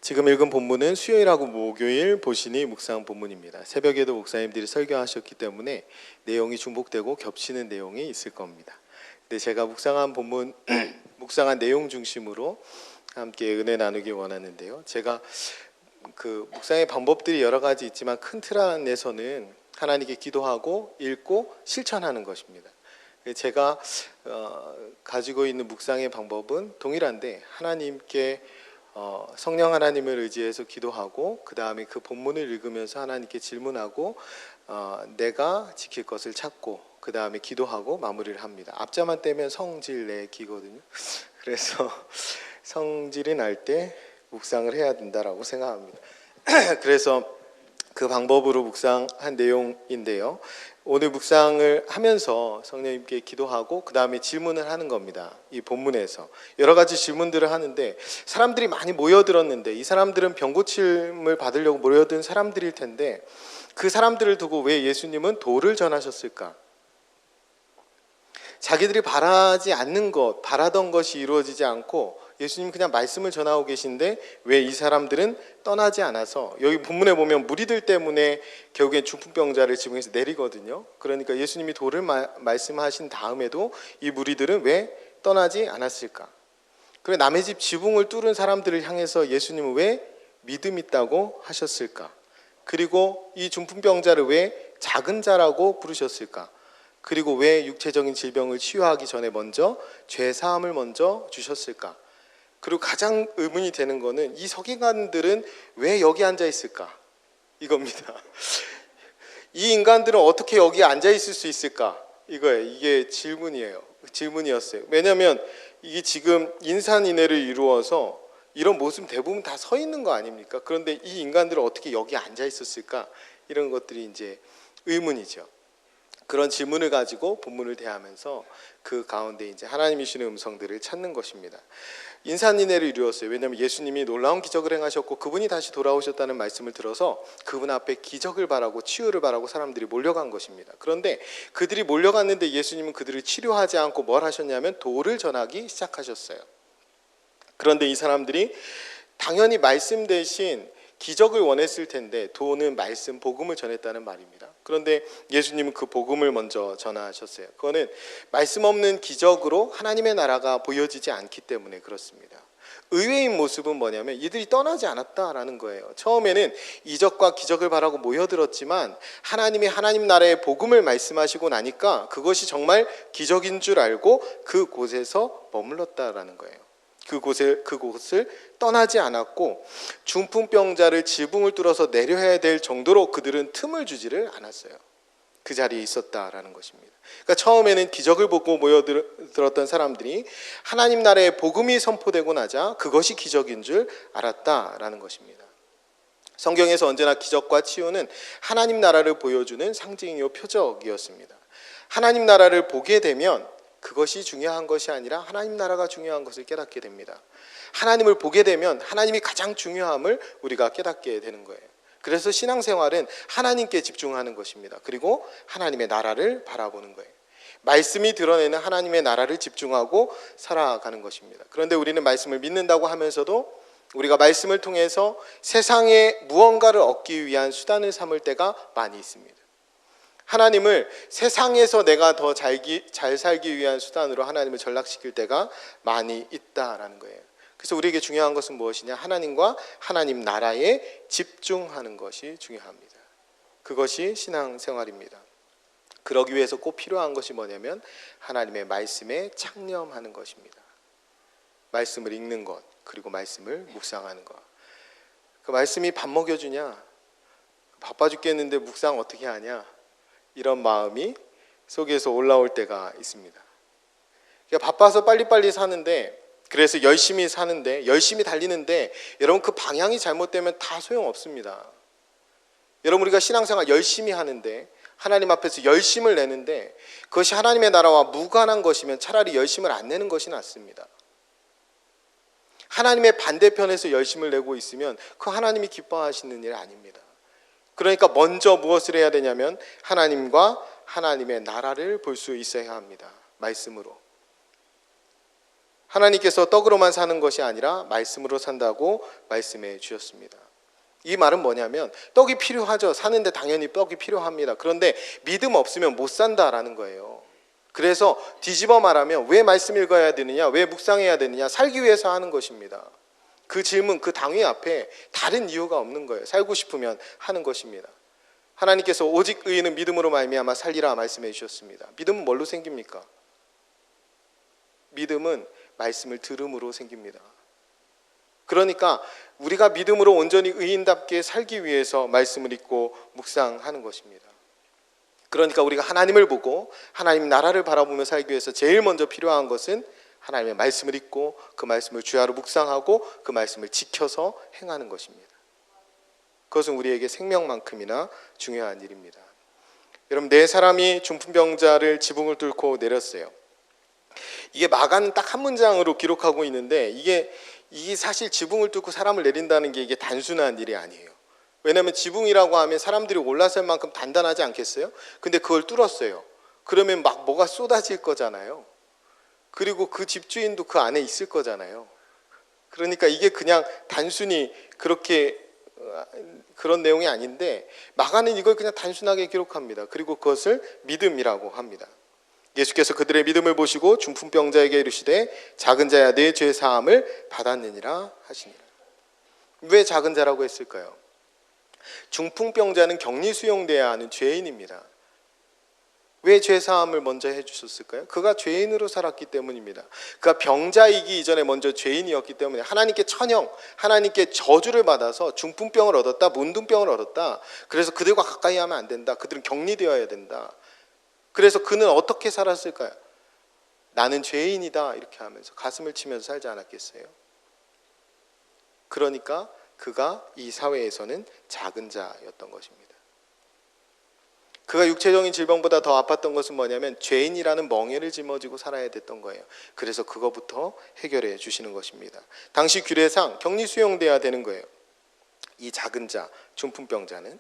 지금 읽은 본문은 수요일하고 목요일 보시니 묵상 본문입니다. 새벽에도 목사님들이 설교하셨기 때문에 내용이 중복되고 겹치는 내용이 있을 겁니다. 근데 제가 묵상한 본문, 묵상한 내용 중심으로 함께 은혜 나누기 원하는데요. 제가 그 묵상의 방법들이 여러 가지 있지만 큰 틀 안에서는 하나님께 기도하고 읽고 실천하는 것입니다. 제가 가지고 있는 묵상의 방법은 동일한데 하나님께 성령 하나님을 의지해서 기도하고 그 다음에 그 본문을 읽으면서 하나님께 질문하고 내가 지킬 것을 찾고 그 다음에 기도하고 마무리를 합니다. 앞자만 떼면 성질 내기거든요. 그래서 성질이 날 때 묵상을 해야 된다라고 생각합니다. 그래서 그 방법으로 묵상한 내용인데요. 오늘 묵상을 하면서 성령님께 기도하고 그 다음에 질문을 하는 겁니다. 이 본문에서 여러 가지 질문들을 하는데 사람들이 많이 모여들었는데 이 사람들은 병고침을 받으려고 모여든 사람들일 텐데 그 사람들을 두고 왜 예수님은 도를 전하셨을까? 자기들이 바라지 않는 것, 바라던 것이 이루어지지 않고 예수님 그냥 말씀을 전하고 계신데 왜 이 사람들은 떠나지 않아서, 여기 본문에 보면 무리들 때문에 결국엔 중풍병자를 지붕에서 내리거든요. 그러니까 예수님이 도를 말씀하신 다음에도 이 무리들은 왜 떠나지 않았을까? 그리고 남의 집 지붕을 뚫은 사람들을 향해서 예수님은 왜 믿음 있다고 하셨을까? 그리고 이 중풍병자를 왜 작은 자라고 부르셨을까? 그리고 왜 육체적인 질병을 치유하기 전에 먼저 죄 사함을 먼저 주셨을까? 그리고 가장 의문이 되는 거는 이 서기관들은 왜 여기 앉아 있을까? 이겁니다. 이 인간들은 어떻게 여기 앉아 있을 수 있을까? 이거예요. 이게 질문이었어요. 왜냐하면 이게 지금 인산인해를 이루어서 이런 모습 대부분 다 서 있는 거 아닙니까? 그런데 이 인간들은 어떻게 여기 앉아 있었을까? 이런 것들이 이제 의문이죠. 그런 질문을 가지고 본문을 대하면서 그 가운데 이제 하나님이 주시는 음성들을 찾는 것입니다. 인산인해를 이루었어요. 왜냐하면 예수님이 놀라운 기적을 행하셨고 그분이 다시 돌아오셨다는 말씀을 들어서 그분 앞에 기적을 바라고 치유를 바라고 사람들이 몰려간 것입니다. 그런데 그들이 몰려갔는데 예수님은 그들을 치료하지 않고 뭘 하셨냐면 도를 전하기 시작하셨어요. 그런데 이 사람들이 당연히 말씀 대신 기적을 원했을 텐데 도는 말씀, 복음을 전했다는 말입니다. 그런데 예수님은 그 복음을 먼저 전하셨어요. 그거는 말씀 없는 기적으로 하나님의 나라가 보여지지 않기 때문에 그렇습니다. 의외인 모습은 뭐냐면 이들이 떠나지 않았다라는 거예요. 처음에는 이적과 기적을 바라고 모여들었지만 하나님 나라의 복음을 말씀하시고 나니까 그것이 정말 기적인 줄 알고 그곳에서 머물렀다라는 거예요. 그곳을 떠나지 않았고 중풍병자를 지붕을 뚫어서 내려야 될 정도로 그들은 틈을 주지를 않았어요. 그 자리에 있었다라는 것입니다. 그러니까 처음에는 기적을 보고 모여들었던 사람들이 하나님 나라의 복음이 선포되고 나자 그것이 기적인 줄 알았다라는 것입니다. 성경에서 언제나 기적과 치유는 하나님 나라를 보여주는 상징이요 표적이었습니다. 하나님 나라를 보게 되면 그것이 중요한 것이 아니라 하나님 나라가 중요한 것을 깨닫게 됩니다. 하나님을 보게 되면 하나님이 가장 중요함을 우리가 깨닫게 되는 거예요. 그래서 신앙생활은 하나님께 집중하는 것입니다. 그리고 하나님의 나라를 바라보는 거예요. 말씀이 드러내는 하나님의 나라를 집중하고 살아가는 것입니다. 그런데 우리는 말씀을 믿는다고 하면서도 우리가 말씀을 통해서 세상에 무언가를 얻기 위한 수단을 삼을 때가 많이 있습니다. 하나님을 세상에서 내가 더 잘 살기 위한 수단으로 하나님을 전락시킬 때가 많이 있다라는 거예요. 그래서 우리에게 중요한 것은 무엇이냐? 하나님과 하나님 나라에 집중하는 것이 중요합니다. 그것이 신앙생활입니다. 그러기 위해서 꼭 필요한 것이 뭐냐면 하나님의 말씀에 창념하는 것입니다. 말씀을 읽는 것, 그리고 말씀을 묵상하는 것. 그 말씀이 밥 먹여주냐? 바빠 죽겠는데 묵상 어떻게 하냐? 이런 마음이 속에서 올라올 때가 있습니다. 그러니까 바빠서 빨리빨리 사는데, 그래서 열심히 사는데, 열심히 달리는데 여러분 그 방향이 잘못되면 다 소용없습니다. 여러분 우리가 신앙생활 열심히 하는데 하나님 앞에서 열심을 내는데 그것이 하나님의 나라와 무관한 것이면 차라리 열심을 안 내는 것이 낫습니다. 하나님의 반대편에서 열심을 내고 있으면 그 하나님이 기뻐하시는 일 아닙니다. 그러니까 먼저 무엇을 해야 되냐면 하나님과 하나님의 나라를 볼 수 있어야 합니다. 말씀으로. 하나님께서 떡으로만 사는 것이 아니라 말씀으로 산다고 말씀해 주셨습니다. 이 말은 뭐냐면 떡이 필요하죠. 사는데 당연히 떡이 필요합니다. 그런데 믿음 없으면 못 산다라는 거예요. 그래서 뒤집어 말하면 왜 말씀 읽어야 되느냐, 왜 묵상해야 되느냐, 살기 위해서 하는 것입니다. 그 질문, 그 당위 앞에 다른 이유가 없는 거예요. 살고 싶으면 하는 것입니다. 하나님께서 오직 의인은 믿음으로 말미암아 살리라 말씀해 주셨습니다. 믿음은 뭘로 생깁니까? 믿음은 말씀을 들음으로 생깁니다. 그러니까 우리가 믿음으로 온전히 의인답게 살기 위해서 말씀을 읽고 묵상하는 것입니다. 그러니까 우리가 하나님을 보고 하나님 나라를 바라보며 살기 위해서 제일 먼저 필요한 것은 하나님의 말씀을 읽고 그 말씀을 주야로 묵상하고 그 말씀을 지켜서 행하는 것입니다. 그것은 우리에게 생명만큼이나 중요한 일입니다. 여러분, 네 사람이 중풍병자를 지붕을 뚫고 내렸어요. 이게 마가는 딱 한 문장으로 기록하고 있는데 이게 사실 지붕을 뚫고 사람을 내린다는 게 이게 단순한 일이 아니에요. 왜냐하면 지붕이라고 하면 사람들이 올라설 만큼 단단하지 않겠어요? 근데 그걸 뚫었어요. 그러면 막 뭐가 쏟아질 거잖아요. 그리고 그 집주인도 그 안에 있을 거잖아요. 그러니까 이게 그냥 단순히 그런 내용이 아닌데 마가는 이걸 그냥 단순하게 기록합니다. 그리고 그것을 믿음이라고 합니다. 예수께서 그들의 믿음을 보시고 중풍병자에게 이르시되 작은 자야 내 죄 사함을 받았느니라 하시니라. 왜 작은 자라고 했을까요? 중풍병자는 격리 수용돼야 하는 죄인입니다. 왜 죄 사함을 먼저 해주셨을까요? 그가 죄인으로 살았기 때문입니다. 그가 병자이기 이전에 먼저 죄인이었기 때문에 하나님께 천형, 하나님께 저주를 받아서 중풍병을 얻었다, 문둥병을 얻었다. 그래서 그들과 가까이 하면 안 된다. 그들은 격리되어야 된다. 그래서 그는 어떻게 살았을까요? 나는 죄인이다 이렇게 하면서 가슴을 치면서 살지 않았겠어요? 그러니까 그가 이 사회에서는 작은 자였던 것입니다. 그가 육체적인 질병보다 더 아팠던 것은 뭐냐면 죄인이라는 멍에를 짊어지고 살아야 됐던 거예요. 그래서 그거부터 해결해 주시는 것입니다. 당시 규례상 격리 수용돼야 되는 거예요. 이 작은 자, 중풍병자는.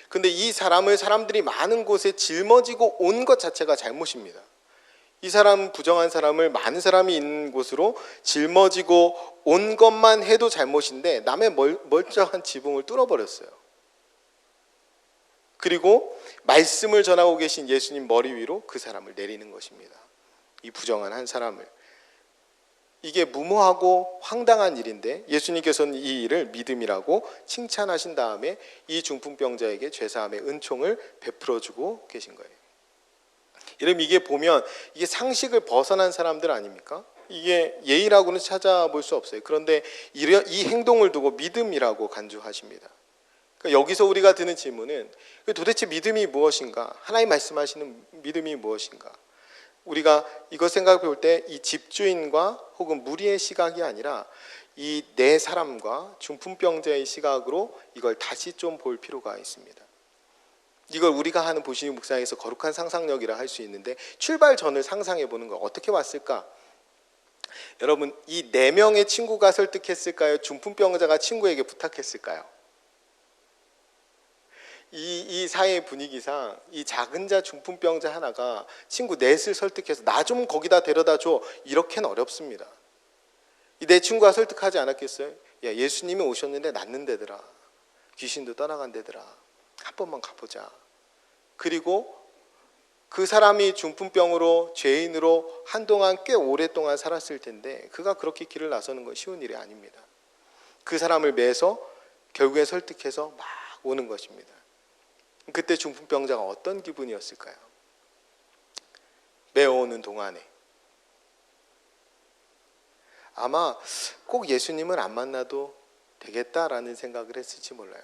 근데 이 사람을 사람들이 많은 곳에 짊어지고 온 것 자체가 잘못입니다. 이 사람, 부정한 사람을 많은 사람이 있는 곳으로 짊어지고 온 것만 해도 잘못인데 남의 멀쩡한 지붕을 뚫어버렸어요. 그리고 말씀을 전하고 계신 예수님 머리 위로 그 사람을 내리는 것입니다. 이 부정한 한 사람을. 이게 무모하고 황당한 일인데 예수님께서는 이 일을 믿음이라고 칭찬하신 다음에 이 중풍병자에게 죄사함의 은총을 베풀어주고 계신 거예요. 여러분, 이게 보면 이게 상식을 벗어난 사람들 아닙니까? 이게 예의라고는 찾아볼 수 없어요. 그런데 이 행동을 두고 믿음이라고 간주하십니다. 그러니까 여기서 우리가 드는 질문은 도대체 믿음이 무엇인가? 하나님 말씀하시는 믿음이 무엇인가? 우리가 이거 생각해 볼 때 이 집주인과 혹은 무리의 시각이 아니라 이 네 사람과 중풍병자의 시각으로 이걸 다시 좀 볼 필요가 있습니다. 이걸 우리가 하는 보시니 묵상에서 거룩한 상상력이라 할 수 있는데 출발 전을 상상해 보는 거 어떻게 왔을까? 여러분, 이 네 명의 친구가 설득했을까요? 중풍병자가 친구에게 부탁했을까요? 이 사회 분위기상 이 작은 자 중풍병자 하나가 친구 넷을 설득해서 나 좀 거기다 데려다 줘 이렇게는 어렵습니다. 이 내 친구가 설득하지 않았겠어요? 야, 예수님이 오셨는데 낫는 데더라. 귀신도 떠나간 데더라. 한 번만 가보자. 그리고 그 사람이 중풍병으로 죄인으로 한동안 꽤 오랫동안 살았을 텐데 그가 그렇게 길을 나서는 건 쉬운 일이 아닙니다. 그 사람을 매서 결국에 설득해서 막 오는 것입니다. 그때 중풍병자가 어떤 기분이었을까요? 매어오는 동안에 아마 꼭 예수님을 안 만나도 되겠다라는 생각을 했을지 몰라요.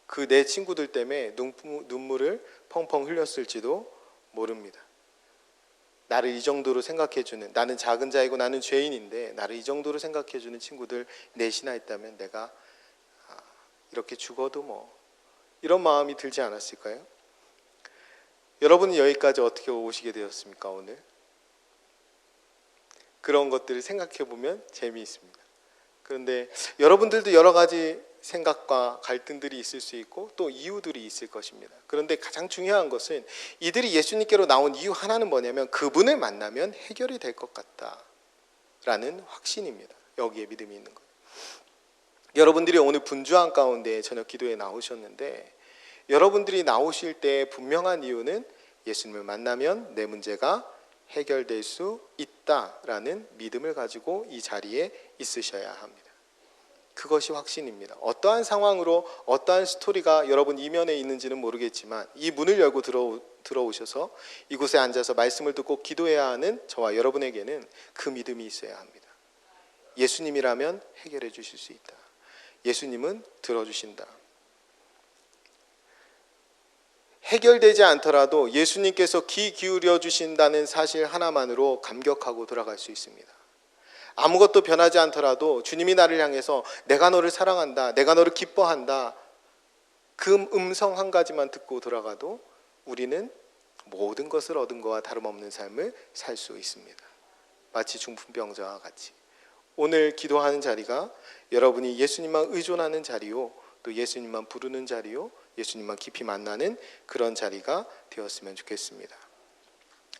그 내 친구들 때문에 눈물을 펑펑 흘렸을지도 모릅니다. 나를 이 정도로 생각해주는, 나는 작은 자이고 나는 죄인인데 나를 이 정도로 생각해주는 친구들 넷이나 있다면 내가 이렇게 죽어도 뭐 이런 마음이 들지 않았을까요? 여러분은 여기까지 어떻게 오시게 되었습니까? 오늘 그런 것들을 생각해 보면 재미있습니다. 그런데 여러분들도 여러 가지 생각과 갈등들이 있을 수 있고 또 이유들이 있을 것입니다. 그런데 가장 중요한 것은 이들이 예수님께로 나온 이유 하나는 뭐냐면 그분을 만나면 해결이 될 것 같다. 라는 확신입니다. 여기에 믿음이 있는 거예요. 여러분들이 오늘 분주한 가운데 저녁 기도에 나오셨는데, 여러분들이 나오실 때 분명한 이유는 예수님을 만나면 내 문제가 해결될 수 있다라는 믿음을 가지고 이 자리에 있으셔야 합니다. 그것이 확신입니다. 어떠한 상황으로 어떠한 스토리가 여러분 이면에 있는지는 모르겠지만 이 문을 열고 들어오셔서 이곳에 앉아서 말씀을 듣고 기도해야 하는 저와 여러분에게는 그 믿음이 있어야 합니다. 예수님이라면 해결해 주실 수 있다. 예수님은 들어주신다. 해결되지 않더라도 예수님께서 귀 기울여 주신다는 사실 하나만으로 감격하고 돌아갈 수 있습니다. 아무것도 변하지 않더라도 주님이 나를 향해서 내가 너를 사랑한다, 내가 너를 기뻐한다, 그 음성 한 가지만 듣고 돌아가도 우리는 모든 것을 얻은 것과 다름없는 삶을 살 수 있습니다. 마치 중풍병자와 같이 오늘 기도하는 자리가 여러분이 예수님만 의존하는 자리요, 또 예수님만 부르는 자리요, 예수님만 깊이 만나는 그런 자리가 되었으면 좋겠습니다.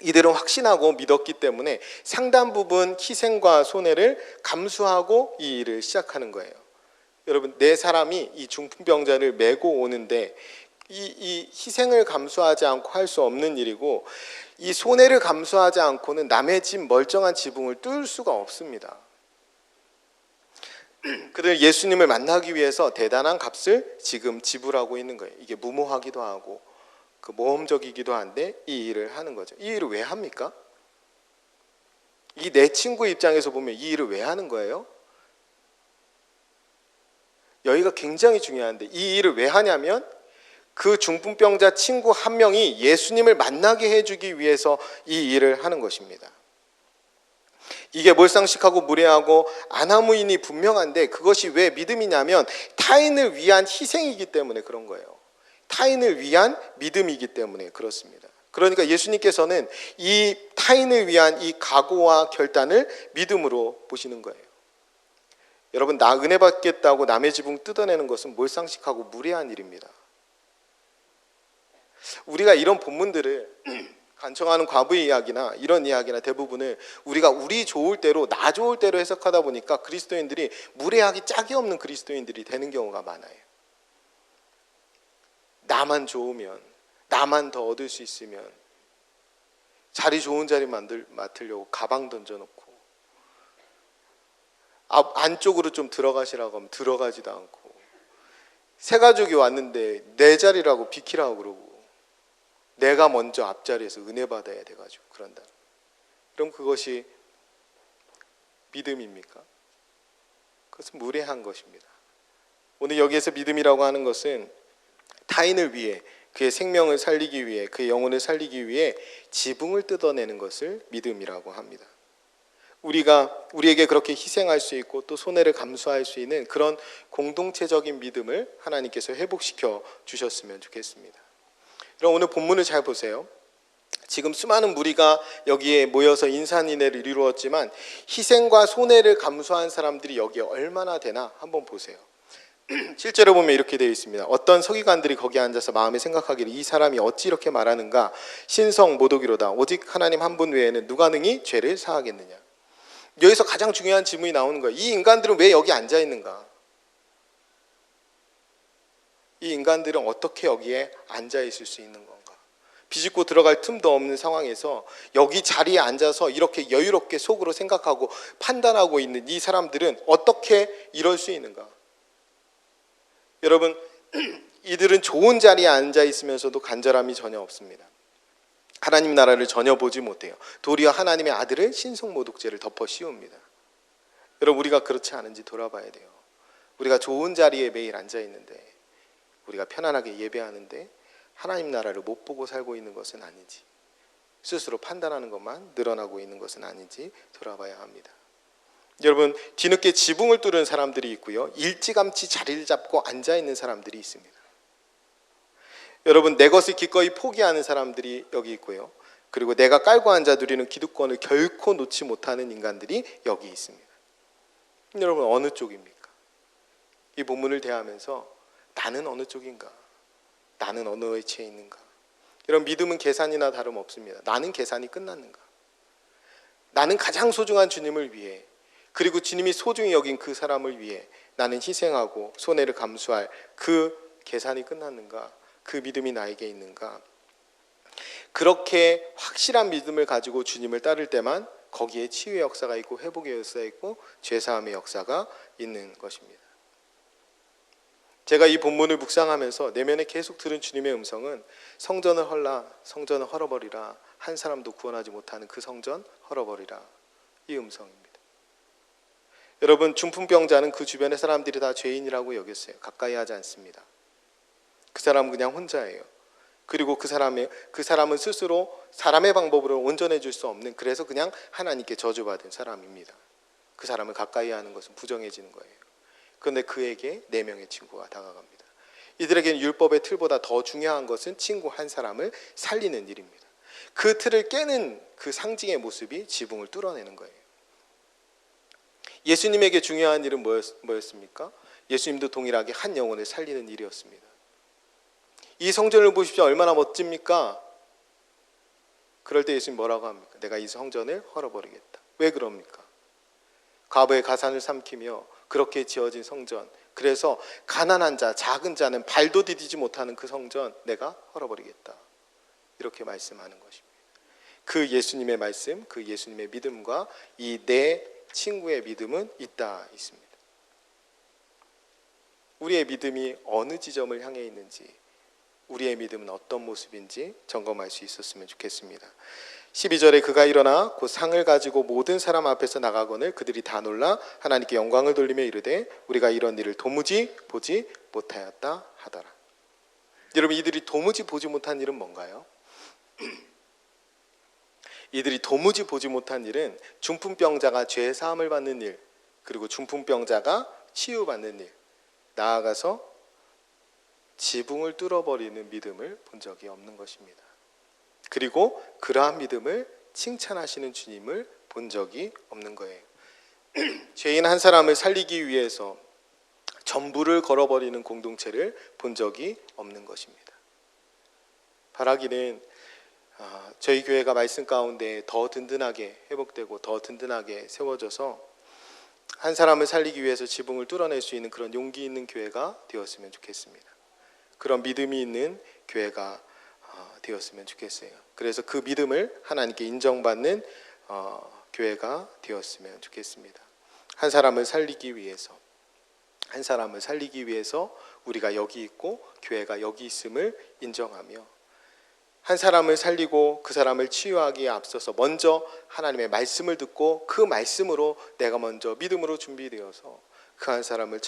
이들은 확신하고 믿었기 때문에 상당 부분 희생과 손해를 감수하고 이 일을 시작하는 거예요. 여러분, 네 사람이 이 중풍병자를 메고 오는데 이 희생을 감수하지 않고 할 수 없는 일이고, 이 손해를 감수하지 않고는 남의 집 멀쩡한 지붕을 뚫을 수가 없습니다. 그들 예수님을 만나기 위해서 대단한 값을 지금 지불하고 있는 거예요. 이게 무모하기도 하고 그 모험적이기도 한데 이 일을 하는 거죠. 이 일을 왜 합니까? 이 내 친구 입장에서 보면 이 일을 왜 하는 거예요? 여기가 굉장히 중요한데, 이 일을 왜 하냐면 그 중풍병자 친구 한 명이 예수님을 만나게 해주기 위해서 이 일을 하는 것입니다. 이게 몰상식하고 무례하고 아나무인이 분명한데, 그것이 왜 믿음이냐면 타인을 위한 희생이기 때문에 그런 거예요. 타인을 위한 믿음이기 때문에 그렇습니다. 그러니까 예수님께서는 이 타인을 위한 이 각오와 결단을 믿음으로 보시는 거예요. 여러분, 나 은혜 받겠다고 남의 지붕 뜯어내는 것은 몰상식하고 무례한 일입니다. 우리가 이런 본문들을 간청하는 과부의 이야기나 이런 이야기나 대부분을 우리가 우리 좋을 대로, 나 좋을 대로 해석하다 보니까 그리스도인들이 무례하기 짝이 없는 그리스도인들이 되는 경우가 많아요. 나만 좋으면, 나만 더 얻을 수 있으면, 자리 좋은 자리 맡으려고 가방 던져놓고 안쪽으로 좀 들어가시라고 하면 들어가지도 않고, 새 가족이 왔는데 내 자리라고 비키라고 그러고, 내가 먼저 앞자리에서 은혜 받아야 돼가지고 그런다. 그럼 그것이 믿음입니까? 그것은 무례한 것입니다. 오늘 여기에서 믿음이라고 하는 것은 타인을 위해, 그의 생명을 살리기 위해, 그의 영혼을 살리기 위해 지붕을 뜯어내는 것을 믿음이라고 합니다. 우리에게 그렇게 희생할 수 있고 또 손해를 감수할 수 있는 그런 공동체적인 믿음을 하나님께서 회복시켜 주셨으면 좋겠습니다. 그럼 오늘 본문을 잘 보세요. 지금 수많은 무리가 여기에 모여서 인산인해를 이루었지만 희생과 손해를 감수한 사람들이 여기에 얼마나 되나 한번 보세요. 실제로 보면 이렇게 되어 있습니다. 어떤 서기관들이 거기 앉아서 마음에 생각하기를 이 사람이 어찌 이렇게 말하는가, 신성 모독이로다. 오직 하나님 한 분 외에는 누가 능히 죄를 사하겠느냐. 여기서 가장 중요한 질문이 나오는 거예요. 이 인간들은 왜 여기 앉아 있는가? 이 인간들은 어떻게 여기에 앉아 있을 수 있는 건가? 비집고 들어갈 틈도 없는 상황에서 여기 자리에 앉아서 이렇게 여유롭게 속으로 생각하고 판단하고 있는 이 사람들은 어떻게 이럴 수 있는가? 여러분, 이들은 좋은 자리에 앉아 있으면서도 간절함이 전혀 없습니다. 하나님 나라를 전혀 보지 못해요. 도리어 하나님의 아들을 신성모독죄를 덮어 씌웁니다. 여러분, 우리가 그렇지 않은지 돌아봐야 돼요. 우리가 좋은 자리에 매일 앉아 있는데, 우리가 편안하게 예배하는데 하나님 나라를 못 보고 살고 있는 것은 아닌지, 스스로 판단하는 것만 늘어나고 있는 것은 아닌지 돌아봐야 합니다. 여러분, 뒤늦게 지붕을 뚫은 사람들이 있고요, 일찌감치 자리를 잡고 앉아있는 사람들이 있습니다. 여러분, 내 것을 기꺼이 포기하는 사람들이 여기 있고요, 그리고 내가 깔고 앉아 누리는 기득권을 결코 놓지 못하는 인간들이 여기 있습니다. 여러분, 어느 쪽입니까? 이 본문을 대하면서 나는 어느 쪽인가? 나는 어느 위치에 있는가? 여러분, 믿음은 계산이나 다름없습니다. 나는 계산이 끝났는가? 나는 가장 소중한 주님을 위해 그리고 주님이 소중히 여긴 그 사람을 위해 나는 희생하고 손해를 감수할 그 계산이 끝났는가? 그 믿음이 나에게 있는가? 그렇게 확실한 믿음을 가지고 주님을 따를 때만 거기에 치유의 역사가 있고 회복의 역사가 있고 죄사함의 역사가 있는 것입니다. 제가 이 본문을 묵상하면서 내면에 계속 들은 주님의 음성은 성전을 헐라, 성전을 헐어버리라, 한 사람도 구원하지 못하는 그 성전 헐어버리라, 이 음성입니다. 여러분, 중풍병자는 그 주변의 사람들이 다 죄인이라고 여겼어요. 가까이 하지 않습니다. 그 사람은 그냥 혼자예요. 그리고 그 사람은 스스로 사람의 방법으로 온전해 줄 수 없는, 그래서 그냥 하나님께 저주받은 사람입니다. 그 사람을 가까이 하는 것은 부정해지는 거예요. 그런데 그에게 4명의 친구가 다가갑니다. 이들에게는 율법의 틀보다 더 중요한 것은 친구 한 사람을 살리는 일입니다. 그 틀을 깨는 그 상징의 모습이 지붕을 뚫어내는 거예요. 예수님에게 중요한 일은 뭐였습니까? 예수님도 동일하게 한 영혼을 살리는 일이었습니다. 이 성전을 보십시오. 얼마나 멋집니까? 그럴 때 예수님 뭐라고 합니까? 내가 이 성전을 헐어버리겠다. 왜 그럽니까? 과부의 가산을 삼키며 그렇게 지어진 성전, 그래서 가난한 자, 작은 자는 발도 디디지 못하는 그 성전 내가 헐어버리겠다, 이렇게 말씀하는 것입니다. 그 예수님의 말씀, 그 예수님의 믿음과 이 내 친구의 믿음은 있다 있습니다. 우리의 믿음이 어느 지점을 향해 있는지, 우리의 믿음은 어떤 모습인지 점검할 수 있었으면 좋겠습니다. 12절에 그가 일어나 곧 상을 가지고 모든 사람 앞에서 나가거늘 그들이 다 놀라 하나님께 영광을 돌리며 이르되 우리가 이런 일을 도무지 보지 못하였다 하더라. 여러분, 이들이 도무지 보지 못한 일은 뭔가요? 이들이 도무지 보지 못한 일은 중풍병자가 죄 사함을 받는 일, 그리고 중풍병자가 치유받는 일, 나아가서 지붕을 뚫어버리는 믿음을 본 적이 없는 것입니다. 그리고 그러한 믿음을 칭찬하시는 주님을 본 적이 없는 거예요. 죄인 한 사람을 살리기 위해서 전부를 걸어버리는 공동체를 본 적이 없는 것입니다. 바라기는 저희 교회가 말씀 가운데 더 든든하게 회복되고 더 든든하게 세워져서 한 사람을 살리기 위해서 지붕을 뚫어낼 수 있는 그런 용기 있는 교회가 되었으면 좋겠습니다. 그런 믿음이 있는 교회가 되었으면 좋겠어요. 그래서 그 믿음을 하나님께 인정받는 교회가 되었으면 좋겠습니다. 한 사람을 살리기 위해서 우리가 여기 있고 교회가 여기 있음을 인정하며, 한 사람을 살리고 그 사람을 치유하기에 앞서서 먼저 하나님의 말씀을 듣고 그 말씀으로 내가 먼저 믿음으로 준비되어서 그 한 사람을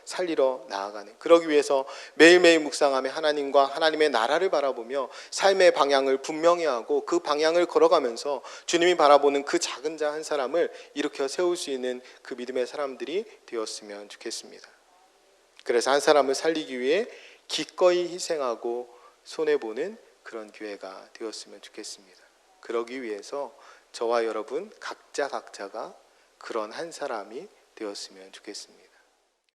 살리러 나아가는, 그러기 위해서 매일매일 묵상하며 하나님과 하나님의 나라를 바라보며 삶의 방향을 분명히 하고 그 방향을 걸어가면서 주님이 바라보는 그 작은 자 한 사람을 일으켜 세울 수 있는 그 믿음의 사람들이 되었으면 좋겠습니다. 그래서 한 사람을 살리기 위해 기꺼이 희생하고 손해보는 그런 교회가 되었으면 좋겠습니다. 그러기 위해서 저와 여러분 각자가 그런 한 사람이 되었으면 좋겠습니다.